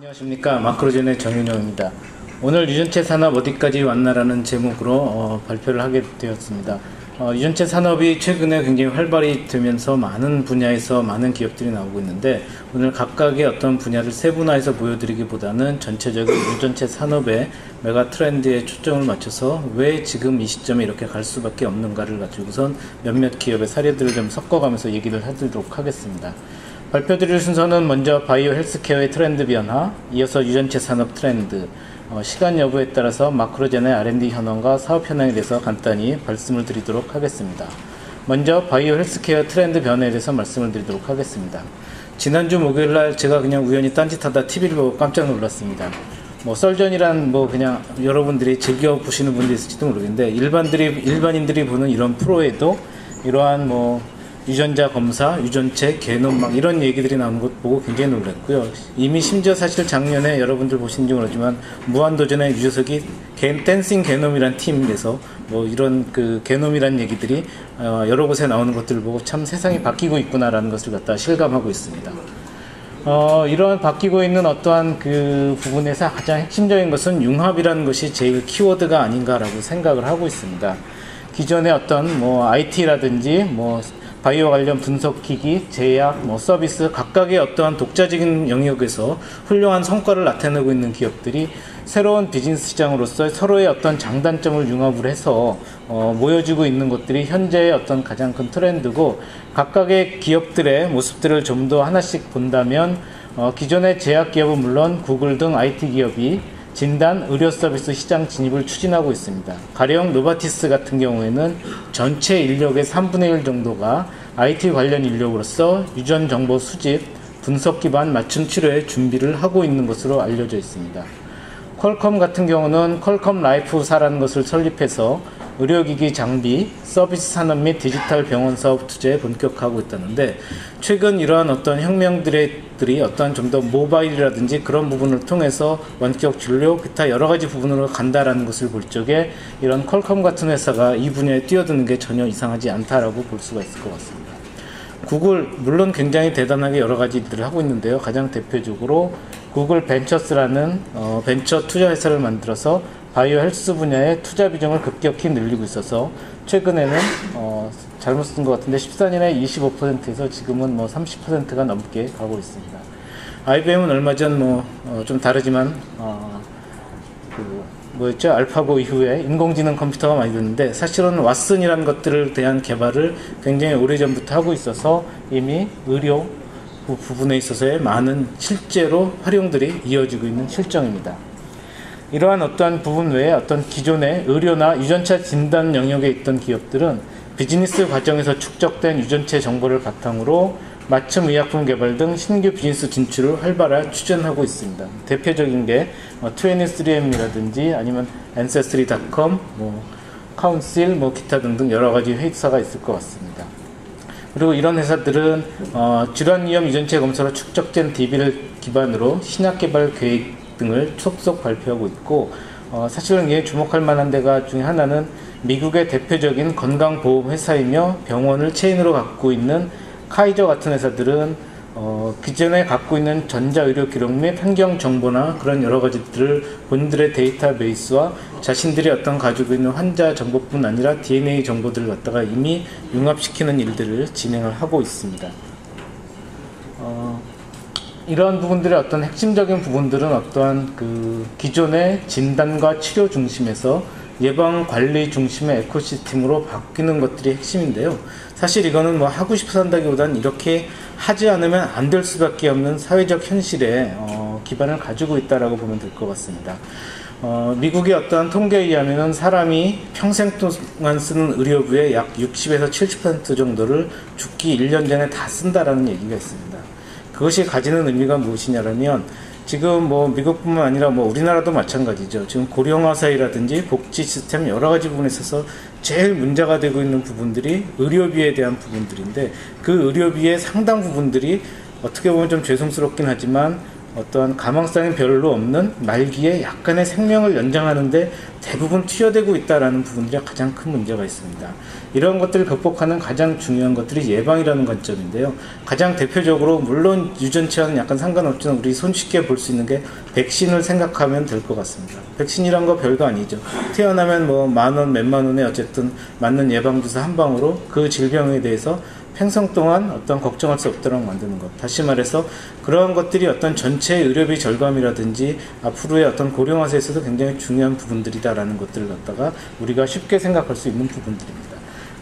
안녕하십니까. 마크로젠의 정윤영입니다. 오늘 유전체 산업 어디까지 왔나라는 제목으로 발표를 하게 되었습니다. 유전체 산업이 최근에 굉장히 활발히 되면서 많은 분야에서 많은 기업들이 나오고 있는데, 오늘 각각의 어떤 분야를 세분화해서 보여드리기보다는 전체적인 유전체 산업의 메가 트렌드에 초점을 맞춰서 왜 지금 이 시점에 이렇게 갈 수밖에 없는가를 가지고선 몇몇 기업의 사례들을 좀 섞어가면서 얘기를 해드리도록 하겠습니다. 발표드릴 순서는 먼저 바이오 헬스케어의 트렌드 변화, 이어서 유전체 산업 트렌드, 시간 여부에 따라서 마크로젠의 R&D 현황과 사업 현황에 대해서 간단히 말씀을 드리도록 하겠습니다. 먼저 바이오 헬스케어 트렌드 변화에 대해서 말씀을 드리도록 하겠습니다. 지난주 목요일날 제가 그냥 우연히 딴짓하다 TV를 보고 깜짝 놀랐습니다. 썰전이란 그냥 여러분들이 즐겨 보시는 분도 있을지도 모르겠는데, 일반인들이 보는 이런 프로에도 이러한 유전자 검사, 유전체, 게놈 이런 얘기들이 나오는 것 보고 굉장히 놀랐고요. 이미 심지어 사실 작년에 여러분들 보신지 모르지만 무한도전의 유재석이 댄싱 게놈이란 팀에서 이런 게놈이란 얘기들이 여러 곳에 나오는 것들을 보고 참 세상이 바뀌고 있구나라는 것을 갖다 실감하고 있습니다. 이러한 바뀌고 있는 어떠한 부분에서 가장 핵심적인 것은 융합이라는 것이 제일 키워드가 아닌가라고 생각을 하고 있습니다. 기존의 어떤 IT라든지 바이오 관련 분석기기, 제약, 서비스 각각의 어떠한 독자적인 영역에서 훌륭한 성과를 나타내고 있는 기업들이 새로운 비즈니스 시장으로서 서로의 어떤 장단점을 융합을 해서 모여지고 있는 것들이 현재의 어떤 가장 큰 트렌드고, 각각의 기업들의 모습들을 좀 더 하나씩 본다면 기존의 제약 기업은 물론 구글 등 IT 기업이 진단, 의료 서비스 시장 진입을 추진하고 있습니다. 가령 노바티스 같은 경우에는 전체 인력의 3분의 1 정도가 IT 관련 인력으로서 유전 정보 수집, 분석 기반 맞춤 치료에 준비를 하고 있는 것으로 알려져 있습니다. 퀄컴 같은 경우는 퀄컴 라이프사라는 것을 설립해서 의료기기 장비, 서비스 산업 및 디지털 병원 사업 투자에 본격화하고 있다는데, 최근 이러한 어떤 혁명들이 어떤 좀 더 모바일이라든지 그런 부분을 통해서 원격 진료, 기타 여러 가지 부분으로 간다라는 것을 볼 적에 이런 퀄컴 같은 회사가 이 분야에 뛰어드는 게 전혀 이상하지 않다라고 볼 수가 있을 것 같습니다. 구글, 물론 굉장히 대단하게 여러 가지 일들을 하고 있는데요. 가장 대표적으로 구글 벤처스라는 벤처 투자 회사를 만들어서 바이오 헬스 분야의 투자 비중을 급격히 늘리고 있어서 최근에는 잘못 쓴 것 같은데 14년에 25%에서 지금은 30%가 넘게 가고 있습니다. IBM은 얼마 전 좀 다르지만 알파고 이후에 인공지능 컴퓨터가 많이 됐는데, 사실은 왓슨이라는 것들을 대한 개발을 굉장히 오래전부터 하고 있어서 이미 의료 부분에 있어서의 많은 실제로 활용들이 이어지고 있는 실정입니다. 이러한 어떠한 부분 외에 어떤 기존의 의료나 유전체 진단 영역에 있던 기업들은 비즈니스 과정에서 축적된 유전체 정보를 바탕으로 맞춤 의약품 개발 등 신규 비즈니스 진출을 활발하게 추진하고 있습니다. 대표적인 게 23andM이라든지 아니면 Ancestry.com, 카운실, 기타 등등 여러 가지 회사가 있을 것 같습니다. 그리고 이런 회사들은 질환 위험 유전체 검사로 축적된 DB를 기반으로 신약 개발 계획 등을 속속 발표하고 있고, 사실은 이에 주목할 만한 데가 중에 하나는 미국의 대표적인 건강보험 회사이며 병원을 체인으로 갖고 있는 카이저 같은 회사들은 기존에 갖고 있는 전자의료 기록 및 환경 정보나 그런 여러 가지들을 본인들의 데이터베이스와 자신들이 어떤 가지고 있는 환자 정보뿐 아니라 DNA 정보들을 갖다가 이미 융합시키는 일들을 진행을 하고 있습니다. 이러한 부분들의 어떤 핵심적인 부분들은 어떠한 기존의 진단과 치료 중심에서 예방 관리 중심의 에코시스템으로 바뀌는 것들이 핵심인데요. 사실 이거는 하고 싶어서 한다기보다는 이렇게 하지 않으면 안 될 수밖에 없는 사회적 현실에 기반을 가지고 있다라고 보면 될 것 같습니다. 미국의 어떠한 통계에 의하면 사람이 평생 동안 쓰는 의료비의 약 60에서 70% 정도를 죽기 1년 전에 다 쓴다라는 얘기가 있습니다. 그것이 가지는 의미가 무엇이냐면, 지금 미국뿐만 아니라 우리나라도 마찬가지죠. 지금 고령화 사회라든지 복지 시스템 여러 가지 부분에 있어서 제일 문제가 되고 있는 부분들이 의료비에 대한 부분들인데, 그 의료비의 상당 부분들이 어떻게 보면 좀 죄송스럽긴 하지만 어떠한 가망성이 별로 없는 말기에 약간의 생명을 연장하는데 대부분 투여되고 있다는 부분들이 가장 큰 문제가 있습니다. 이런 것들을 극복하는 가장 중요한 것들이 예방이라는 관점인데요. 가장 대표적으로 물론 유전체와는 약간 상관없지만 우리 손쉽게 볼 수 있는 게 백신을 생각하면 될 것 같습니다. 백신이란 거 별거 아니죠. 태어나면 뭐 10,000원, 몇만 원에 어쨌든 맞는 예방주사 한 방으로 그 질병에 대해서 평생 동안 어떤 걱정할 수 없도록 만드는 것. 다시 말해서 그러한 것들이 어떤 전체 의료비 절감이라든지 앞으로의 어떤 고령화세에서도 굉장히 중요한 부분들이다라는 것들을 갖다가 우리가 쉽게 생각할 수 있는 부분들입니다.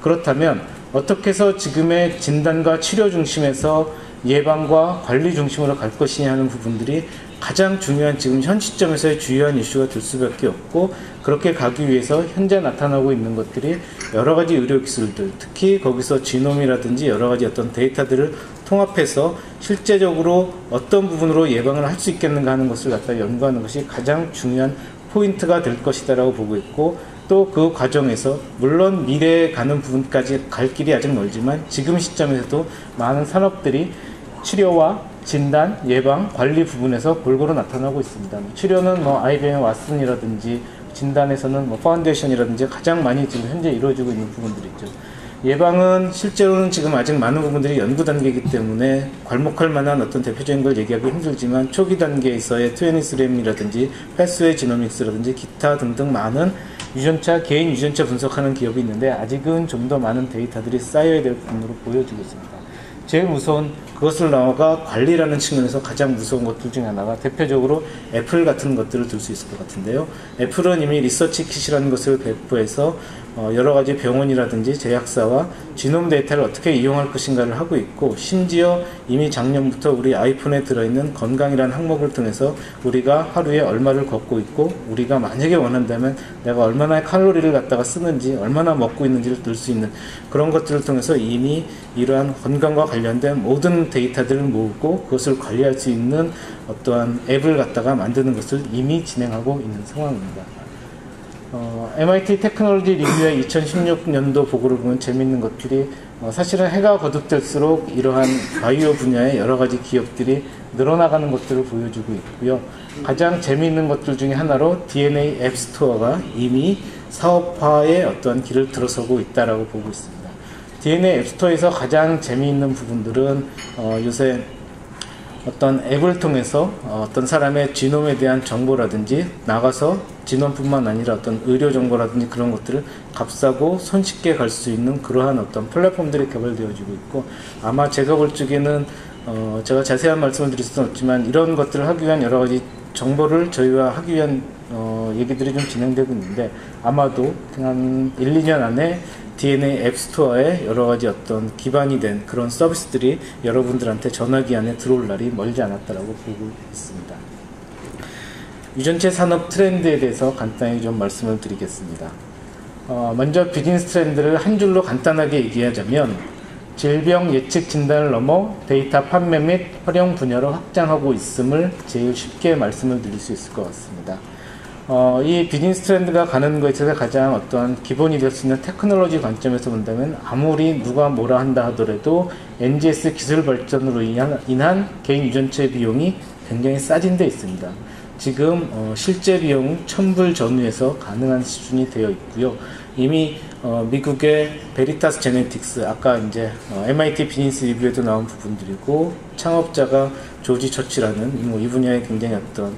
그렇다면 어떻게 해서 지금의 진단과 치료 중심에서 예방과 관리 중심으로 갈 것이냐 하는 부분들이 가장 중요한 지금 현 시점에서의 주요한 이슈가 될 수밖에 없고, 그렇게 가기 위해서 현재 나타나고 있는 것들이 여러 가지 의료 기술들, 특히 거기서 지놈이라든지 여러 가지 어떤 데이터들을 통합해서 실제적으로 어떤 부분으로 예방을 할 수 있겠는가 하는 것을 갖다 연구하는 것이 가장 중요한 포인트가 될 것이다라고 보고 있고, 또 그 과정에서 물론 미래에 가는 부분까지 갈 길이 아직 멀지만 지금 시점에서도 많은 산업들이 치료와 진단, 예방, 관리 부분에서 골고루 나타나고 있습니다. 치료는 뭐 IBM 왓슨이라든지 진단에서는 뭐 파운데이션이라든지 가장 많이 지금 현재 이루어지고 있는 부분들이죠. 예방은 실제로는 지금 아직 많은 부분들이 연구 단계이기 때문에 괄목할 만한 어떤 대표적인 걸 얘기하기 힘들지만 초기 단계에서의 23M이라든지 패스웨이 지노믹스라든지 기타 등등 많은 유전차, 개인 유전차 분석하는 기업이 있는데 아직은 좀 더 많은 데이터들이 쌓여야 될 부분으로 보여지고 있습니다. 제일 무서운 그것을 나아가 관리라는 측면에서 가장 무서운 것들 중에 하나가 대표적으로 애플 같은 것들을 들 수 있을 것 같은데요. 애플은 이미 리서치 킷이라는 것을 배포해서 여러 가지 병원이라든지 제약사와 지놈 데이터를 어떻게 이용할 것인가를 하고 있고, 심지어 이미 작년부터 우리 아이폰에 들어있는 건강이라는 항목을 통해서 우리가 하루에 얼마를 걷고 있고, 우리가 만약에 원한다면 내가 얼마나 칼로리를 갖다가 쓰는지, 얼마나 먹고 있는지를 들 수 있는 그런 것들을 통해서 이미 이러한 건강과 관련된 모든 데이터들을 모으고 그것을 관리할 수 있는 어떠한 앱을 갖다가 만드는 것을 이미 진행하고 있는 상황입니다. MIT 테크놀로지 리뷰의 2016년도 보고를 보면 재미있는 것들이 사실은 해가 거듭될수록 이러한 바이오 분야의 여러 가지 기업들이 늘어나가는 것들을 보여주고 있고요. 가장 재미있는 것들 중에 하나로 DNA 앱스토어가 이미 사업화의 어떤 길을 들어서고 있다라고 보고 있습니다. DNA 앱스토어에서 가장 재미있는 부분들은 요새 어떤 앱을 통해서 어떤 사람의 지놈에 대한 정보라든지, 나가서 지놈뿐만 아니라 어떤 의료 정보라든지 그런 것들을 값싸고 손쉽게 갈 수 있는 그러한 어떤 플랫폼들이 개발되어지고 있고, 아마 제가 볼 적에는 제가 자세한 말씀을 드릴 수는 없지만 이런 것들을 하기 위한 여러 가지 정보를 저희와 하기 위한 얘기들이 좀 진행되고 있는데, 아마도 한 1, 2년 안에 DNA 앱스토어에 여러 가지 어떤 기반이 된 그런 서비스들이 여러분들한테 전화기 안에 들어올 날이 멀지 않았다라고 보고 있습니다. 유전체 산업 트렌드에 대해서 간단히 좀 말씀을 드리겠습니다. 먼저 비즈니스 트렌드를 한 줄로 간단하게 얘기하자면, 질병 예측 진단을 넘어 데이터 판매 및 활용 분야로 확장하고 있음을 제일 쉽게 말씀을 드릴 수 있을 것 같습니다. 이 비즈니스 트렌드가 가는 것에 있어서 가장 어떠한 기본이 될 수 있는 테크놀로지 관점에서 본다면, 아무리 누가 뭐라 한다 하더라도 NGS 기술 발전으로 인한 개인 유전체 비용이 굉장히 싸진 데 있습니다. 지금 실제 비용은 1000불 전후에서 가능한 수준이 되어 있고요. 이미 미국의 베리타스 제네틱스, 아까 이제 MIT 비즈니스 리뷰에도 나온 부분들이고, 창업자가 조지 처치라는 이 분야에 굉장히 어떤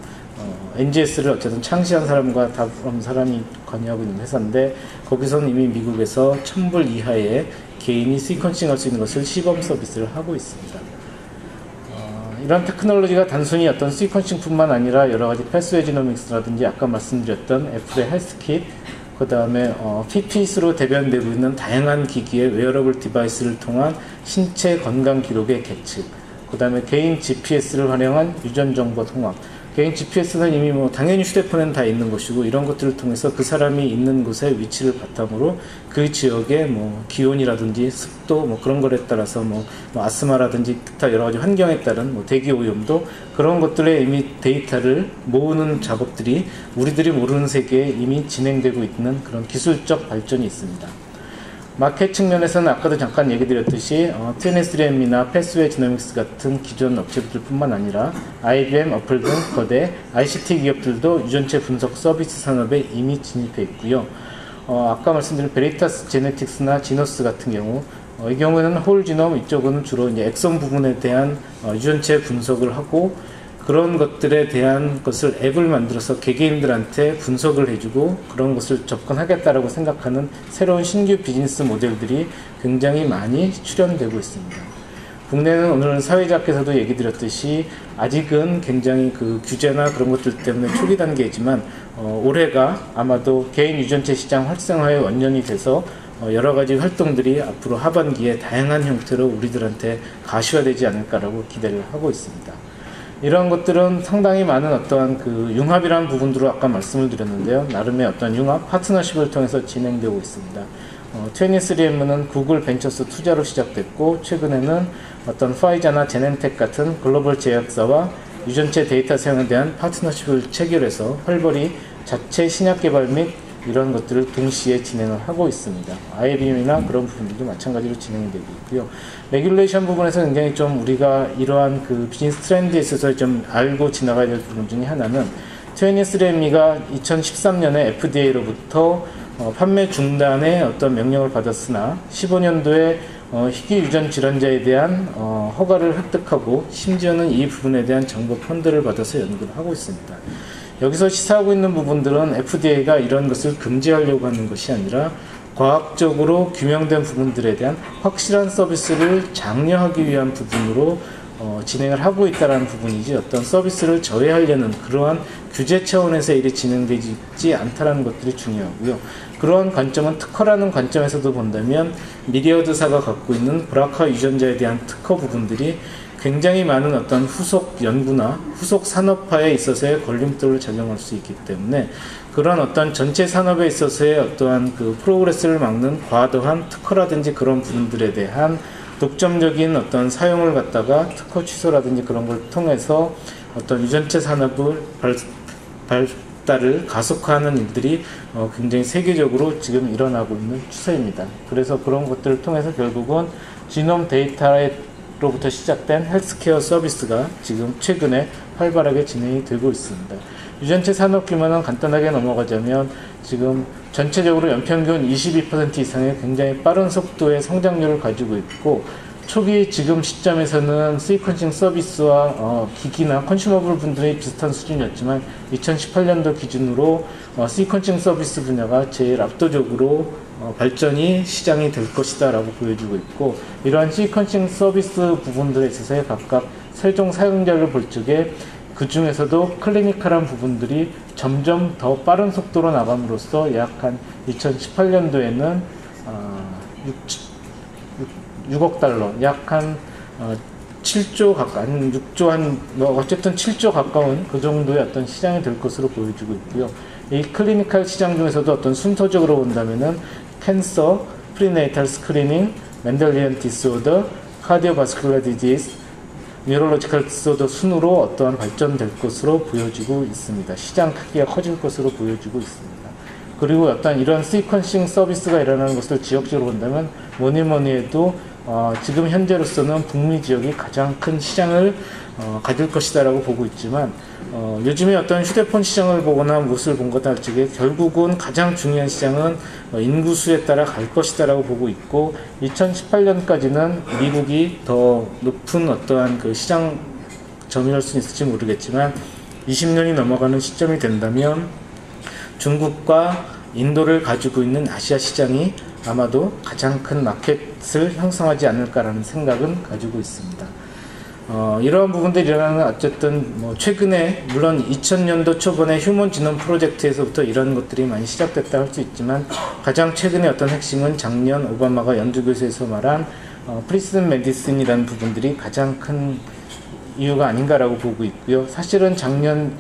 NGS를 어쨌든 창시한 사람과 다른 사람이 관여하고 있는 회사인데, 거기서는 이미 미국에서 1000불 이하의 개인이 시퀀싱 할 수 있는 것을 시범 서비스를 하고 있습니다. 이런 테크놀로지가 단순히 어떤 시퀀싱 뿐만 아니라 여러 가지 패스웨이 지노믹스라든지 아까 말씀드렸던 애플의 헬스킷, 그 다음에 핏핏으로 대변되고 있는 다양한 기기의 웨어러블 디바이스를 통한 신체 건강 기록의 계측, 그 다음에 개인 GPS를 활용한 유전 정보 통합. 개인 GPS는 이미 당연히 휴대폰에는 다 있는 것이고, 이런 것들을 통해서 그 사람이 있는 곳의 위치를 바탕으로 그 지역의 기온이라든지 습도 그런 것에 따라서 아스마라든지 기타 여러 가지 환경에 따른 대기 오염도, 그런 것들의 이미 데이터를 모으는 작업들이 우리들이 모르는 세계에 이미 진행되고 있는 그런 기술적 발전이 있습니다. 마켓 측면에서는 아까도 잠깐 얘기 드렸듯이 23M이나 패스웨이 지노믹스 같은 기존 업체들 뿐만 아니라 IBM, 어플 등 거대 ICT 기업들도 유전체 분석 서비스 산업에 이미 진입해 있고요. 아까 말씀드린 베리타스 제네틱스나 지너스 같은 경우 이 경우에는 홀 지놈, 이쪽은 주로 이제 엑선 부분에 대한 유전체 분석을 하고 그런 것들에 대한 것을 앱을 만들어서 개개인들한테 분석을 해주고 그런 것을 접근하겠다라고 생각하는 새로운 신규 비즈니스 모델들이 굉장히 많이 출현되고 있습니다. 국내는 오늘 사회자께서도 얘기 드렸듯이 아직은 굉장히 그 규제나 그런 것들 때문에 초기 단계이지만 올해가 아마도 개인 유전체 시장 활성화의 원년이 돼서 여러 가지 활동들이 앞으로 하반기에 다양한 형태로 우리들한테 가시화되지 않을까라고 기대를 하고 있습니다. 이런 것들은 상당히 많은 어떠한 그 융합이라는 부분으로 아까 말씀을 드렸는데요. 나름의 어떤 융합, 파트너십을 통해서 진행되고 있습니다. 23M은 구글 벤처스 투자로 시작됐고 최근에는 어떤 파이자나 제넨텍 같은 글로벌 제약사와 유전체 데이터 사용에 대한 파트너십을 체결해서 활발히 자체 신약 개발 및 이런 것들을 동시에 진행을 하고 있습니다. IBM이나 그런 부분들도 마찬가지로 진행이 되고 있고요. 레귤레이션 부분에서 굉장히 좀 우리가 이러한 그 비즈니스 트렌드에 있어서 좀 알고 지나가야 될 부분 중에 하나는 23andMe가 2013년에 FDA로부터 판매 중단의 어떤 명령을 받았으나 15년도에 희귀 유전 질환자에 대한 허가를 획득하고 심지어는 이 부분에 대한 정부 펀드를 받아서 연구를 하고 있습니다. 여기서 시사하고 있는 부분들은 FDA가 이런 것을 금지하려고 하는 것이 아니라 과학적으로 규명된 부분들에 대한 확실한 서비스를 장려하기 위한 부분으로 진행을 하고 있다는 부분이지 어떤 서비스를 저해하려는 그러한 규제 차원에서 일이 진행되지 않다는 것들이 중요하고요. 그러한 관점은 특허라는 관점에서도 본다면 미리어드사가 갖고 있는 브라카 유전자에 대한 특허 부분들이 굉장히 많은 어떤 후속 연구나 후속 산업화에 있어서의 걸림돌을 작용할 수 있기 때문에 그런 어떤 전체 산업에 있어서의 어떠한 그 프로그레스를 막는 과도한 특허라든지 그런 부분들에 대한 독점적인 어떤 사용을 갖다가 특허 취소라든지 그런 걸 통해서 어떤 유전체 산업을 발달을 가속화하는 일들이 굉장히 세계적으로 지금 일어나고 있는 추세입니다. 그래서 그런 것들을 통해서 결국은 지놈 데이터로부터 시작된 헬스케어 서비스가 지금 최근에 활발하게 진행이 되고 있습니다. 유전체 산업 규모는 간단하게 넘어가자면 지금 전체적으로 연평균 22% 이상의 굉장히 빠른 속도의 성장률을 가지고 있고 초기 지금 시점에서는 시퀀싱 서비스와 기기나 컨슈머블 분들이 비슷한 수준이었지만 2018년도 기준으로 시퀀싱 서비스 분야가 제일 압도적으로 발전이 시장이 될 것이다 라고 보여주고 있고 이러한 시퀀싱 서비스 부분들에 있어서 각각 최종 사용자를 볼 적에 그 중에서도 클리니컬한 부분들이 점점 더 빠른 속도로 나감으로써 약 한 2018년도에는 6억 달러, 약 한 7조 가까운, 6조 한, 어쨌든 7조 가까운 그 정도의 어떤 시장이 될 것으로 보여지고 있고요. 이 클리니컬 시장 중에서도 어떤 순서적으로 본다면은 캔서, 프리네이탈 스크리닝, 멘델리안 디스오더, 카디오바스큘러 디지즈, 뉴럴로지컬 디스오더 순으로 어떠한 발전될 것으로 보여지고 있습니다. 시장 크기가 커질 것으로 보여지고 있습니다. 그리고 어떤 이런 시퀀싱 서비스가 일어나는 것을 지역적으로 본다면 뭐니 해도 지금 현재로서는 북미 지역이 가장 큰 시장을 가질 것이다 라고 보고 있지만 요즘에 어떤 휴대폰 시장을 보거나 무엇을 본 거다 할 적에 결국은 가장 중요한 시장은 인구수에 따라 갈 것이다 라고 보고 있고 2018년까지는 미국이 더 높은 어떠한 그 시장 점유할 수 있을지 모르겠지만 20년이 넘어가는 시점이 된다면 중국과 인도를 가지고 있는 아시아 시장이 아마도 가장 큰 마켓을 형성하지 않을까라는 생각은 가지고 있습니다. 이러한 부분들이 일어나는 어쨌든 최근에 물론 2000년도 초반에 휴먼 지놈 프로젝트에서부터 이런 것들이 많이 시작됐다 할 수 있지만 가장 최근의 어떤 핵심은 작년 오바마가 연두교수에서 말한 프리시전 메디슨이라는 부분들이 가장 큰 이유가 아닌가라고 보고 있고요. 사실은 작년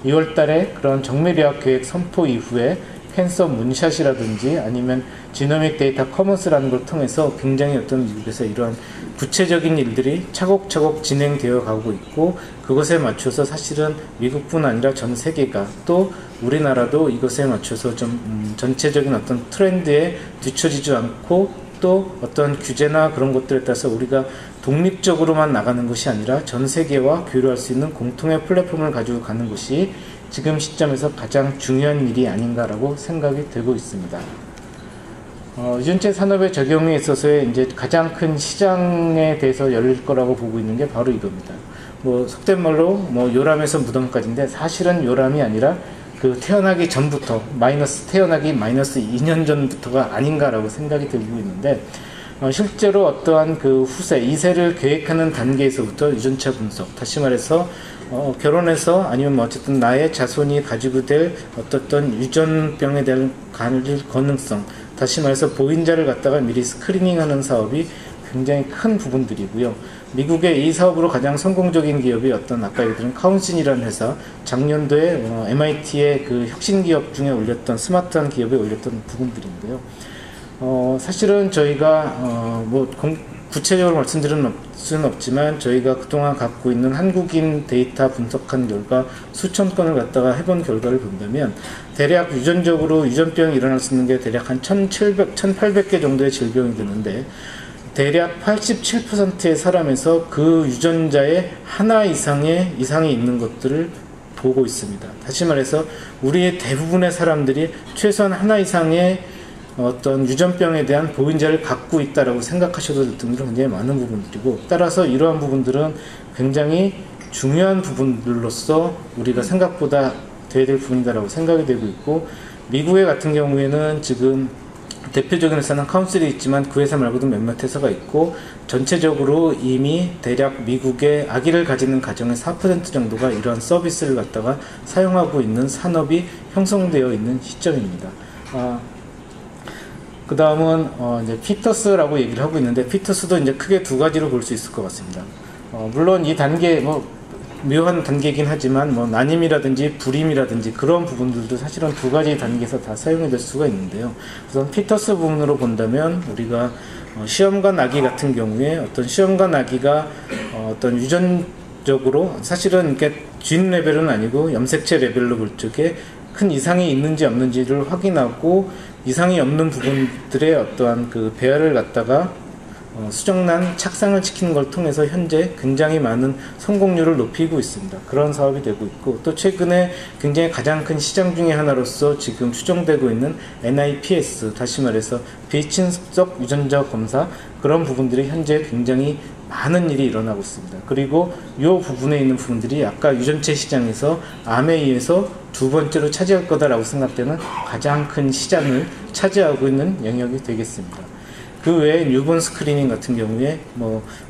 2월 달에 그런 정밀의학 계획 선포 이후에 캔서 문샷이라든지 아니면 지노믹 데이터 커먼스라는 걸 통해서 굉장히 어떤 미국에서 이러한 구체적인 일들이 차곡차곡 진행되어 가고 있고 그것에 맞춰서 사실은 미국뿐 아니라 전 세계가 또 우리나라도 이것에 맞춰서 좀 전체적인 어떤 트렌드에 뒤처지지 않고 또 어떤 규제나 그런 것들에 따라서 우리가 독립적으로만 나가는 것이 아니라 전 세계와 교류할 수 있는 공통의 플랫폼을 가지고 가는 것이 지금 시점에서 가장 중요한 일이 아닌가라고 생각이 되고 있습니다. 유전체 산업의 적용에 있어서의 이제 가장 큰 시장에 대해서 열릴 거라고 보고 있는 게 바로 이겁니다. 뭐 속된 말로 뭐 요람에서 무덤까지인데, 사실은 요람이 아니라 그 태어나기 전부터 태어나기 마이너스 2년 전부터가 아닌가라고 생각이 들고 있는데, 실제로 어떠한 그 후세 2세를 계획하는 단계에서부터 유전차 분석, 다시 말해서 결혼해서 아니면 뭐 어쨌든 나의 자손이 가지고 될 어떤 유전병에 대한 가능성, 다시 말해서 보인자를 갖다가 미리 스크리닝하는 사업이 굉장히 큰 부분들이고요. 미국의 이 사업으로 가장 성공적인 기업이 아까 얘기드린 카운신이라는 회사, 작년도에 MIT의 그 혁신 기업 중에 올렸던 스마트한 기업에 올렸던 부분들인데요. 사실은 저희가 구체적으로 말씀드릴 수는 없지만, 저희가 그동안 갖고 있는 한국인 데이터 분석한 결과 수천 건을 갖다가 해본 결과를 본다면, 대략 유전적으로 유전병이 일어날 수 있는 게 대략 한 1800개 정도의 질병이 되는데, 대략 87%의 사람에서 그 유전자의 하나 이상의 이상이 있는 것들을 보고 있습니다. 다시 말해서 우리의 대부분의 사람들이 최소한 하나 이상의 어떤 유전병에 대한 보인자를 갖고 있다라고 생각하셔도 될 정도로 굉장히 많은 부분들이고, 따라서 이러한 부분들은 굉장히 중요한 부분들로서 우리가 생각보다 돼야 될 부분이다라고 생각이 되고 있고, 미국의 같은 경우에는 지금 대표적인 회사는 카운슬이 있지만 그 회사 말고도 몇몇 회사가 있고, 전체적으로 이미 대략 미국의 아기를 가지는 가정의 4% 정도가 이러한 서비스를 갖다가 사용하고 있는 산업이 형성되어 있는 시점입니다. 그 다음은 이제 피터스라고 얘기를 하고 있는데, 피터스도 이제 크게 두 가지로 볼 수 있을 것 같습니다. 물론 이 단계 묘한 단계이긴 하지만 난임이라든지 불임이라든지 그런 부분들도 사실은 두 가지 단계에서 다 사용이 될 수가 있는데요. 우선 피터스 부분으로 본다면, 우리가 시험관 아기 같은 경우에 어떤 시험관 아기가 어떤 유전적으로 사실은 이렇게 진 레벨은 아니고 염색체 레벨로 볼 적에 큰 이상이 있는지 없는지를 확인하고, 이상이 없는 부분들의 어떠한 그 배열을 갖다가 수정란 착상을 시키는 걸 통해서 현재 굉장히 많은 성공률을 높이고 있습니다. 그런 사업이 되고 있고, 또 최근에 굉장히 가장 큰 시장 중에 하나로서 지금 추정되고 있는 NIPS, 다시 말해서 비친습적 유전자 검사, 그런 부분들이 현재 굉장히 많은 일이 일어나고 있습니다. 그리고 이 부분에 있는 부분들이 아까 유전체 시장에서 암에 의해서 두 번째로 차지할 거다라고 생각되는 가장 큰 시장을 차지하고 있는 영역이 되겠습니다. 그 외에 뉴본 스크리닝 같은 경우에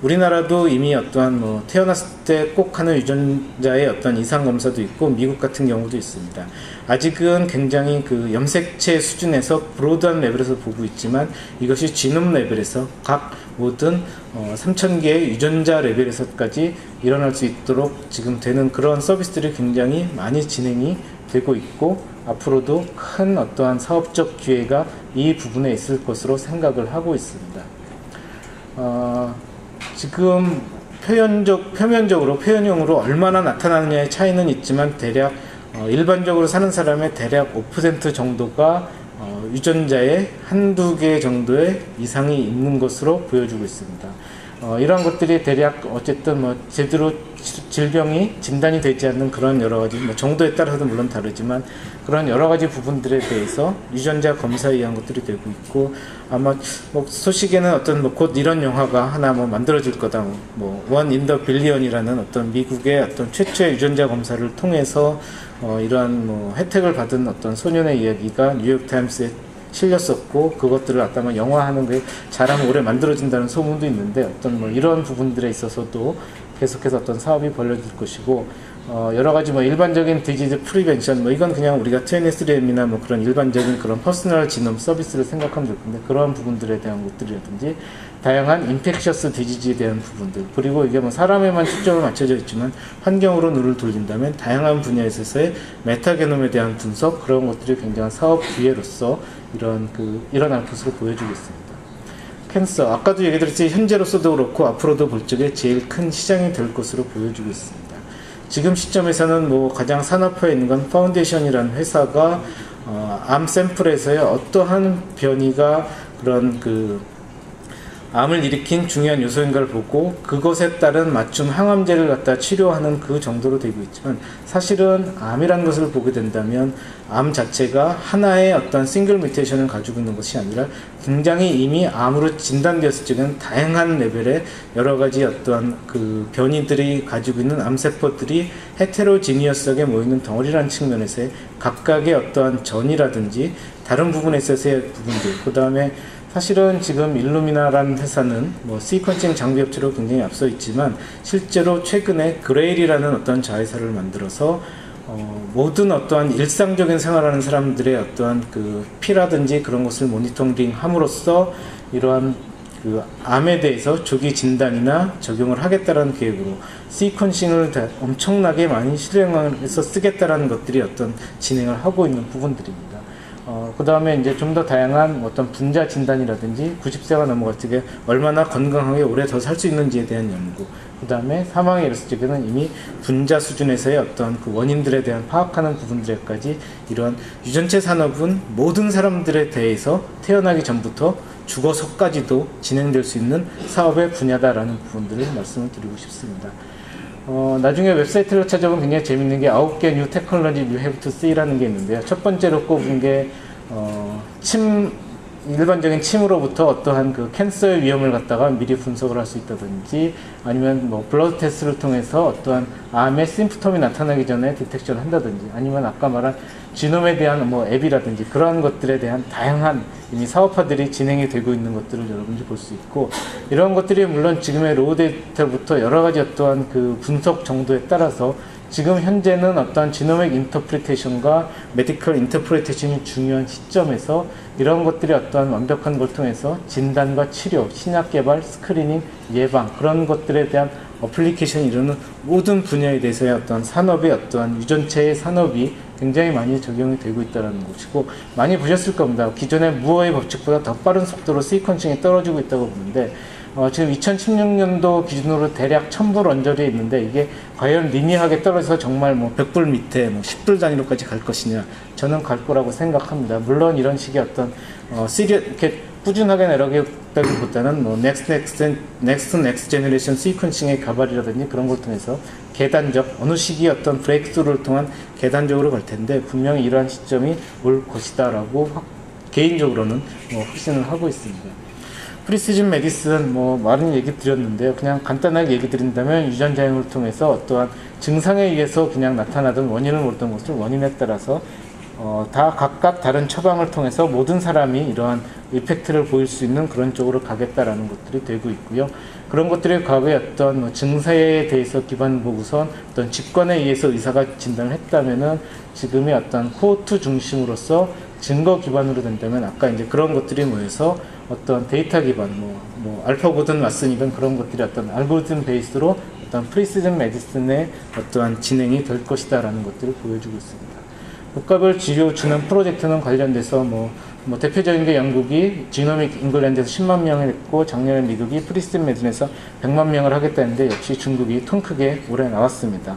우리나라도 이미 어떠한 태어났을 때 꼭 하는 유전자의 어떤 이상 검사도 있고, 미국 같은 경우도 있습니다. 아직은 굉장히 그 염색체 수준에서 브로드한 레벨에서 보고 있지만, 이것이 지놈 레벨에서 각 모든 3000개의 유전자 레벨에서까지 일어날 수 있도록 지금 되는 그런 서비스들이 굉장히 많이 진행이 되고 있고, 앞으로도 큰 어떠한 사업적 기회가 이 부분에 있을 것으로 생각을 하고 있습니다. 지금 표면적으로 표현형으로 얼마나 나타나느냐의 차이는 있지만, 대략 일반적으로 사는 사람의 대략 5% 정도가 유전자에 한두 개 정도의 이상이 있는 것으로 보여주고 있습니다. 이러한 것들이 대략 어쨌든 제대로 질병이 진단이 되지 않는 그런 여러 가지 정도에 따라서도 물론 다르지만, 그런 여러 가지 부분들에 대해서 유전자 검사에 의한 것들이 되고 있고, 아마 소식에는 어떤 곧 이런 영화가 하나 만들어질 거다, 원 인 더 빌리언이라는 어떤 미국의 어떤 최초의 유전자 검사를 통해서 이러한 혜택을 받은 어떤 소년의 이야기가 뉴욕 타임스에 실렸었고, 그것들을 아마 영화하는 게 잘하면 올해 만들어진다는 소문도 있는데, 어떤 이런 부분들에 있어서도 계속해서 어떤 사업이 벌려질 것이고, 여러 가지 일반적인 디지즈 프리벤션, 이건 그냥 우리가 23and이나 그런 일반적인 그런 퍼스널 지놈 서비스를 생각하면 될 건데, 그러한 부분들에 대한 것들이라든지, 다양한 인펙셔스 디지즈에 대한 부분들, 그리고 이게 사람에만 초점을 맞춰져 있지만 환경으로 눈을 돌린다면 다양한 분야에서의 메타게놈에 대한 분석, 그런 것들이 굉장한 사업 기회로서 일어날 것으로 보여지고 있습니다. 캔서, 아까도 얘기 드렸지, 현재로서도 그렇고 앞으로도 볼 적에 제일 큰 시장이 될 것으로 보여지고 있습니다. 지금 시점에서는 가장 산업화에 있는 건 파운데이션이라는 회사가 암 샘플에서의 어떠한 변이가 그런 암을 일으킨 중요한 요소인 걸 보고 그것에 따른 맞춤 항암제를 갖다 치료하는 그 정도로 되고 있지만, 사실은 암이라는 것을 보게 된다면 암 자체가 하나의 어떤 싱글 뮤테이션을 가지고 있는 것이 아니라 굉장히 이미 암으로 진단되었을 적에는 다양한 레벨의 여러 가지 어떠한 그 변이들이 가지고 있는 암세포들이 헤테로지니어스하게 모이는 덩어리라는 측면에서의 각각의 어떠한 전이라든지 다른 부분에 있어서의 부분들, 그 다음에 사실은 지금 일루미나라는 회사는 뭐 시퀀싱 장비 업체로 굉장히 앞서 있지만, 실제로 최근에 그레일이라는 어떤 자회사를 만들어서 모든 어떠한 일상적인 생활하는 사람들의 어떠한 그 피라든지 그런 것을 모니터링 함으로써 이러한 그 암에 대해서 조기 진단이나 적용을 하겠다라는 계획으로 시퀀싱을 엄청나게 많이 실행해서 쓰겠다라는 것들이 어떤 진행을 하고 있는 부분들입니다. 그 다음에 이제 좀 더 다양한 어떤 분자 진단이라든지 90세가 넘어갔을 때 얼마나 건강하게 오래 더 살 수 있는지에 대한 연구, 그 다음에 사망에 이르렀을 적에는 이미 분자 수준에서의 어떤 그 원인들에 대한 파악하는 부분들에까지 이러한 유전체 산업은 모든 사람들에 대해서 태어나기 전부터 죽어서까지도 진행될 수 있는 사업의 분야다라는 부분들을 말씀을 드리고 싶습니다. 나중에 웹사이트를 찾아보면 굉장히 재밌는 게 9개 뉴 테크놀로지 you have to see라는 게 있는데요. 첫 번째로 꼽은 게 일반적인 침으로부터 어떠한 그 캔서의 위험을 갖다가 미리 분석을 할 수 있다든지, 아니면 뭐 블러드 테스트를 통해서 어떠한 암의 심프텀이 나타나기 전에 디텍션을 한다든지, 아니면 아까 말한 지놈에 대한 뭐 앱이라든지 그러한 것들에 대한 다양한 이미 사업화들이 진행이 되고 있는 것들을 여러분들이 볼 수 있고, 이런 것들이 물론 지금의 로우 데이터부터 여러 가지 어떠한 그 분석 정도에 따라서 지금 현재는 어떤 지노믹 인터프리테이션과 메디컬 인터프리테이션이 중요한 시점에서 이런 것들이 어떤 완벽한 걸 통해서 진단과 치료, 신약 개발, 스크리닝, 예방, 그런 것들에 대한 어플리케이션이 이루는 모든 분야에 대해서의 어떤 산업의 어떠한 유전체의 산업이 굉장히 많이 적용이 되고 있다는 것이고, 많이 보셨을 겁니다. 기존의 무어의 법칙보다 더 빠른 속도로 시퀀싱이 떨어지고 있다고 보는데, 지금 2016년도 기준으로 대략 1000불 언저리에 있는데, 이게 과연 리니어하게 떨어져서 정말 뭐 100불 밑에 뭐 10불 단위로까지 갈 것이냐, 저는 갈 거라고 생각합니다. 물론 이런 식의 어떤 이렇게 꾸준하게 내려가기보다는 뭐 넥스트 제너레이션 시퀀싱의 가발이라든지 그런 걸 통해서 계단적 어느 시기에 어떤 브레이크스루를 통한 계단적으로 갈 텐데, 분명히 이러한 시점이 올 것이다라고 개인적으로는 확신을 하고 있습니다. 프리시즌 메디슨 많은 얘기 드렸는데요. 그냥 간단하게 얘기 드린다면, 유전자형을 통해서 어떠한 증상에 의해서 그냥 나타나던 원인을 모르던 것을 원인에 따라서 다 각각 다른 처방을 통해서 모든 사람이 이러한 이펙트를 보일 수 있는 그런 쪽으로 가겠다라는 것들이 되고 있고요. 그런 것들이 과거에 어떤 증세에 대해서 기반으로 우선 어떤 직관에 의해서 의사가 진단을 했다면은, 지금의 어떤 코호트 중심으로서 증거 기반으로 된다면, 아까 이제 그런 것들이 모여서 어떤 데이터 기반, 알파고든 왓슨이든 그런 것들이 어떤 알고리즘 베이스로 어떤 프리시즌 메디슨의 어떠한 진행이 될 것이다라는 것들을 보여주고 있습니다. 국가별 치료 진원 프로젝트는 관련돼서 대표적인 게 영국이 지노믹 잉글랜드에서 10만 명을 했고, 작년에 미국이 프리시즌 메디슨에서 100만 명을 하겠다는데, 역시 중국이 통 크게 올해 나왔습니다.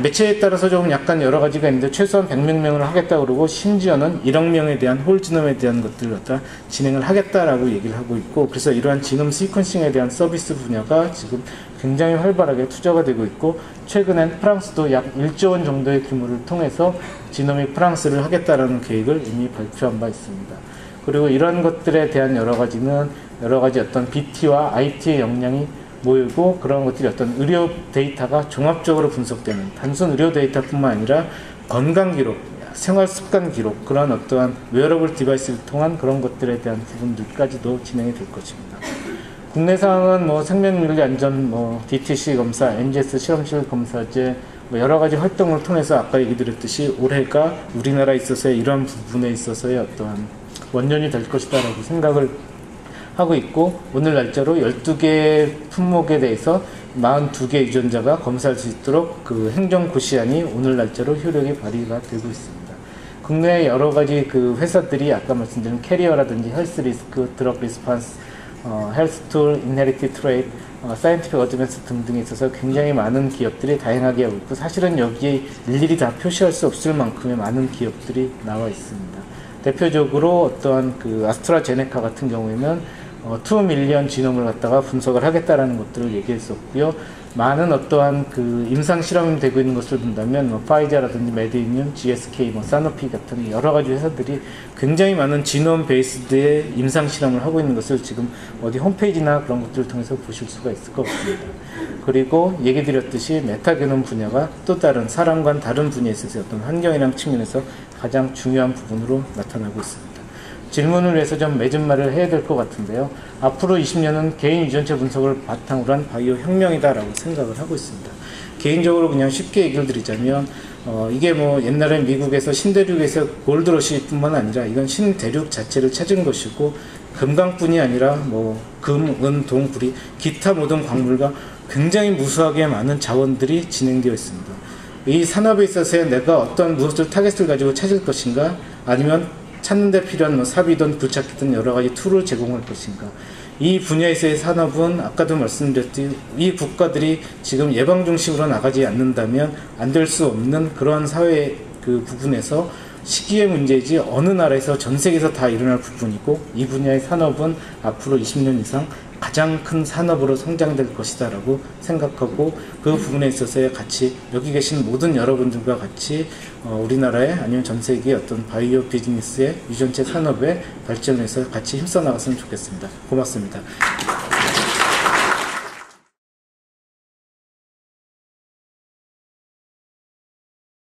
매체에 따라서 조금 약간 여러 가지가 있는데, 최소한 100명을 하겠다고 그러고, 심지어는 1억 명에 대한 홀지놈에 대한 것들을 갖다 진행을 하겠다라고 얘기를 하고 있고, 그래서 이러한 지금 시퀀싱에 대한 서비스 분야가 지금 굉장히 활발하게 투자가 되고 있고, 최근엔 프랑스도 약 1조 원 정도의 규모를 통해서 지노믹 프랑스를 하겠다라는 계획을 이미 발표한 바 있습니다. 그리고 이런 것들에 대한 여러 가지 어떤 BT와 IT의 역량이 모이고, 그런 것들이 어떤 의료 데이터가 종합적으로 분석되는, 단순 의료 데이터뿐만 아니라 건강 기록, 생활 습관 기록, 그런 어떠한 웨어러블 디바이스를 통한 그런 것들에 대한 부분들까지도 진행이 될 것입니다. 국내상은 생명윤리 안전, DTC 검사, NGS 실험실 검사제, 여러 가지 활동을 통해서 아까 얘기 드렸듯이 올해가 우리나라에 있어서의 이런 부분에 있어서의 어떠한 원년이 될 것이다라고 생각을 하고 있고, 오늘 날짜로 12개 품목에 대해서 42개 유전자가 검사할 수 있도록 그 행정고시안이 오늘 날짜로 효력이 발휘가 되고 있습니다. 국내 여러 가지 그 회사들이 아까 말씀드린 캐리어라든지 헬스리스크, 드럭 리스판스, 헬스툴, 인헤리티 트레이드, 사이언티픽 어드밴스 등등에 있어서 굉장히 많은 기업들이 다양하게 하고 있고, 사실은 여기에 일일이 다 표시할 수 없을 만큼의 많은 기업들이 나와 있습니다. 대표적으로 어떠한 그 아스트라제네카 같은 경우에는 2 밀리언 지놈을 갖다가 분석을 하겠다라는 것들을 얘기했었고요. 많은 어떠한 그 임상 실험이 되고 있는 것을 본다면 파이자라든지 메디니움, GSK, 사노피 같은 여러 가지 회사들이 굉장히 많은 지놈 베이스드의 임상 실험을 하고 있는 것을 지금 어디 홈페이지나 그런 것들을 통해서 보실 수가 있을 것 같습니다. 그리고 얘기 드렸듯이 메타게놈 분야가 또 다른 사람과는 다른 분야에 있어서 어떤 환경이랑 측면에서 가장 중요한 부분으로 나타나고 있습니다. 질문을 위해서 좀 맺은 말을 해야 될 것 같은데요. 앞으로 20년은 개인 유전체 분석을 바탕으로 한 바이오 혁명이다라고 생각을 하고 있습니다. 개인적으로 그냥 쉽게 얘기를 드리자면 이게 뭐 옛날에 미국에서 신대륙에서 골드러시 뿐만 아니라 이건 신대륙 자체를 찾은 것이고 금강뿐이 아니라 뭐 금, 은, 동, 구리 기타 모든 광물과 굉장히 무수하게 많은 자원들이 진행되어 있습니다. 이 산업에 있어서 내가 어떤 무엇을 타겟을 가지고 찾을 것인가 아니면 찾는 데 필요한 삽이든 굴착기든 여러 가지 툴을 제공할 것인가. 이 분야에서의 산업은 아까도 말씀드렸듯이 이 국가들이 지금 예방 중심으로 나가지 않는다면 안 될 수 없는 그러한 사회 그 부분에서 시기의 문제이지 어느 나라에서 전 세계에서 다 일어날 부분이고 이 분야의 산업은 앞으로 20년 이상 가장 큰 산업으로 성장될 것이다 라고 생각하고 그 부분에 있어서의 같이 여기 계신 모든 여러분들과 같이 우리나라의 아니면 전 세계의 어떤 바이오 비즈니스의 유전체 산업의 발전에서 같이 힘써 나갔으면 좋겠습니다. 고맙습니다.